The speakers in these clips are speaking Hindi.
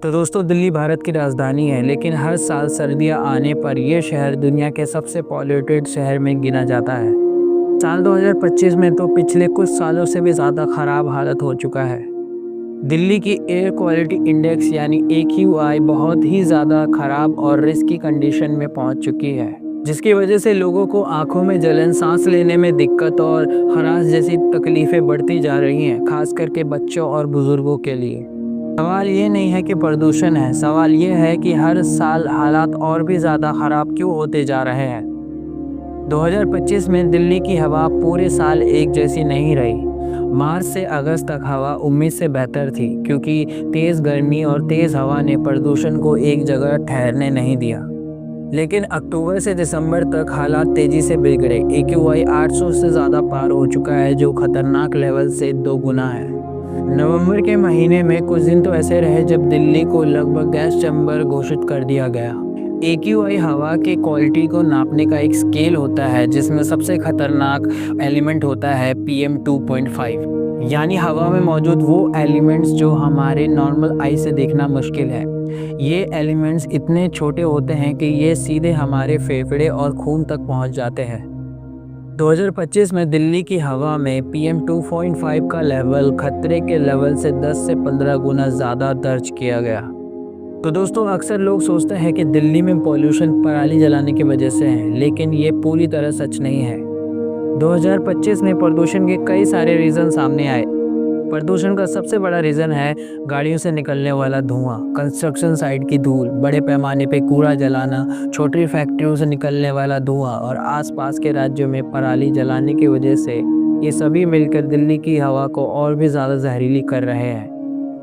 तो दोस्तों दिल्ली भारत की राजधानी है, लेकिन हर साल सर्दियां आने पर यह शहर दुनिया के सबसे पॉल्यूटेड शहर में गिना जाता है। साल 2025 में तो पिछले कुछ सालों से भी ज़्यादा ख़राब हालत हो चुका है। दिल्ली की एयर क्वालिटी इंडेक्स यानी AQI बहुत ही ज़्यादा ख़राब और रिस्की कंडीशन में पहुंच चुकी है, जिसकी वजह से लोगों को आंखों में जलन, सांस लेने में दिक्कत और खराश जैसी तकलीफ़ें बढ़ती जा रही हैं, खास करके बच्चों और बुज़ुर्गों के लिए। सवाल ये नहीं है कि प्रदूषण है, सवाल ये है कि हर साल हालात और भी ज़्यादा ख़राब क्यों होते जा रहे हैं। 2025 में दिल्ली की हवा पूरे साल एक जैसी नहीं रही। मार्च से अगस्त तक हवा उम्मीद से बेहतर थी, क्योंकि तेज़ गर्मी और तेज़ हवा ने प्रदूषण को एक जगह ठहरने नहीं दिया। लेकिन अक्टूबर से दिसंबर तक हालात तेज़ी से बिगड़े। AQI 800 से ज़्यादा पार हो चुका है, जो खतरनाक लेवल से 2 गुना है। नवंबर के महीने में कुछ दिन तो ऐसे रहे जब दिल्ली को लगभग गैस चैम्बर घोषित कर दिया गया। AQI हवा के क्वालिटी को नापने का एक स्केल होता है, जिसमें सबसे खतरनाक एलिमेंट होता है PM 2.5, यानी हवा में मौजूद वो एलिमेंट्स जो हमारे नॉर्मल आई से देखना मुश्किल है। ये एलिमेंट्स इतने छोटे होते हैं कि ये सीधे हमारे फेफड़े और खून तक पहुंच जाते हैं। 2025 में दिल्ली की हवा में PM 2.5 का लेवल खतरे के लेवल से 10 से 15 गुना ज़्यादा दर्ज किया गया। तो दोस्तों, अक्सर लोग सोचते हैं कि दिल्ली में पॉल्यूशन पराली जलाने की वजह से है, लेकिन ये पूरी तरह सच नहीं है। 2025 में प्रदूषण के कई सारे रीज़न सामने आए। प्रदूषण का सबसे बड़ा रीज़न है गाड़ियों से निकलने वाला धुआं, कंस्ट्रक्शन साइट की धूल, बड़े पैमाने पे कूड़ा जलाना, छोटी फैक्ट्रियों से निकलने वाला धुआं और आसपास के राज्यों में पराली जलाने की वजह से ये सभी मिलकर दिल्ली की हवा को और भी ज़्यादा जहरीली कर रहे हैं।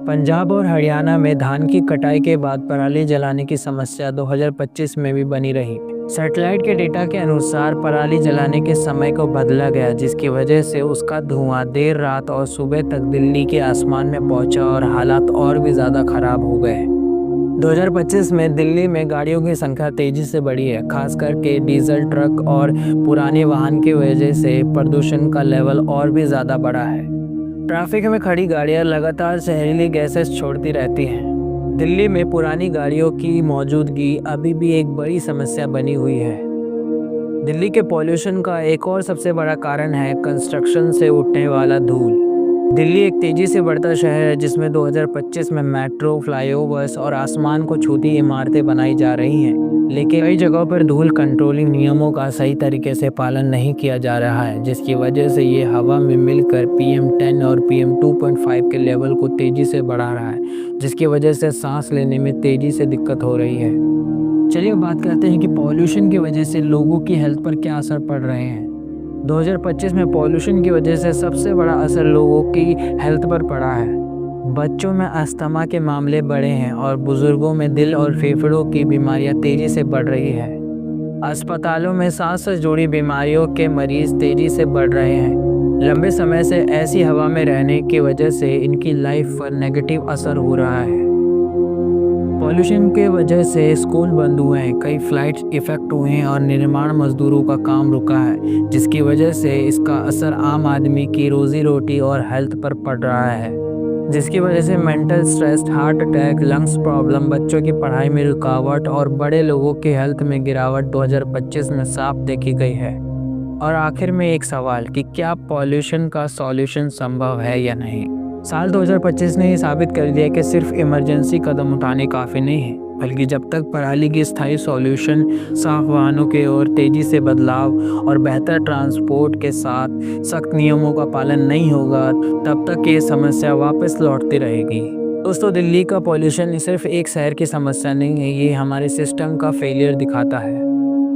पंजाब और हरियाणा में धान की कटाई के बाद पराली जलाने की समस्या 2025 में भी बनी रही। सैटेलाइट के डेटा के अनुसार पराली जलाने के समय को बदला गया, जिसकी वजह से उसका धुआं देर रात और सुबह तक दिल्ली के आसमान में पहुंचा और हालात और भी ज़्यादा खराब हो गए। 2025 में दिल्ली में गाड़ियों की संख्या तेज़ी से बढ़ी है, खास करके डीजल ट्रक और पुराने वाहन की वजह से प्रदूषण का लेवल और भी ज़्यादा बढ़ा है। ट्रैफिक में खड़ी गाड़ियां लगातार जहरीली गैसेस छोड़ती रहती हैं। दिल्ली में पुरानी गाड़ियों की मौजूदगी अभी भी एक बड़ी समस्या बनी हुई है। दिल्ली के पॉल्यूशन का एक और सबसे बड़ा कारण है कंस्ट्रक्शन से उठने वाला धूल। दिल्ली एक तेज़ी से बढ़ता शहर है, जिसमें 2025 में मेट्रो, फ्लाईओवर्स और आसमान को छूती इमारतें बनाई जा रही हैं, लेकिन कई जगहों पर धूल कंट्रोलिंग नियमों का सही तरीके से पालन नहीं किया जा रहा है, जिसकी वजह से ये हवा में मिलकर PM 10 और PM 2.5 के लेवल को तेज़ी से बढ़ा रहा है, जिसकी वजह से सांस लेने में तेज़ी से दिक्कत हो रही है। चलिए बात करते हैं कि पॉल्यूशन की वजह से लोगों की हेल्थ पर क्या असर पड़ रहे हैं। 2025 में पॉल्यूशन की वजह से सबसे बड़ा असर लोगों की हेल्थ पर पड़ा है। बच्चों में अस्थमा के मामले बढ़े हैं और बुजुर्गों में दिल और फेफड़ों की बीमारियां तेज़ी से बढ़ रही है। अस्पतालों में सांस से जुड़ी बीमारियों के मरीज तेज़ी से बढ़ रहे हैं। लंबे समय से ऐसी हवा में रहने की वजह से इनकी लाइफ पर नेगेटिव असर हो रहा है। पॉल्यूशन के वजह से स्कूल बंद हुए हैं, कई फ्लाइट्स इफेक्ट हुए हैं और निर्माण मजदूरों का काम रुका है, जिसकी वजह से इसका असर आम आदमी की रोजी रोटी और हेल्थ पर पड़ रहा है, जिसकी वजह से mental stress, heart attack, lungs problem, बच्चों की पढ़ाई में रुकावट और बड़े लोगों की हेल्थ में गिरावट 2025 में साफ देखी गई है। और आखिर में एक सवाल कि क्या पॉल्यूशन का सॉल्यूशन संभव है या नहीं। साल 2025 ने ये साबित कर दिया कि सिर्फ इमरजेंसी कदम उठाने काफ़ी नहीं है, बल्कि जब तक पराली की स्थायी सॉल्यूशन, साफ वाहनों के ओर तेज़ी से बदलाव और बेहतर ट्रांसपोर्ट के साथ सख्त नियमों का पालन नहीं होगा, तब तक ये समस्या वापस लौटती रहेगी। दोस्तों, दिल्ली का पॉल्यूशन सिर्फ एक शहर की समस्या नहीं है, ये हमारे सिस्टम का फेलियर दिखाता है।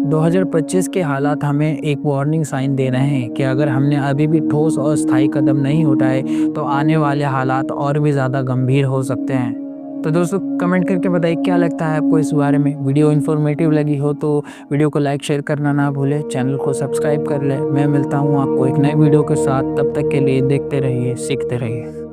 2025 के हालात हमें एक वार्निंग साइन दे रहे हैं कि अगर हमने अभी भी ठोस और स्थायी कदम नहीं उठाए तो आने वाले हालात और भी ज़्यादा गंभीर हो सकते हैं। तो दोस्तों, कमेंट करके बताइए क्या लगता है आपको इस बारे में। वीडियो इन्फॉर्मेटिव लगी हो तो वीडियो को लाइक शेयर करना ना भूलें, चैनल को सब्सक्राइब कर लें। मैं मिलता हूँ आपको एक नए वीडियो के साथ, तब तक के लिए देखते रहिए, सीखते रहिए।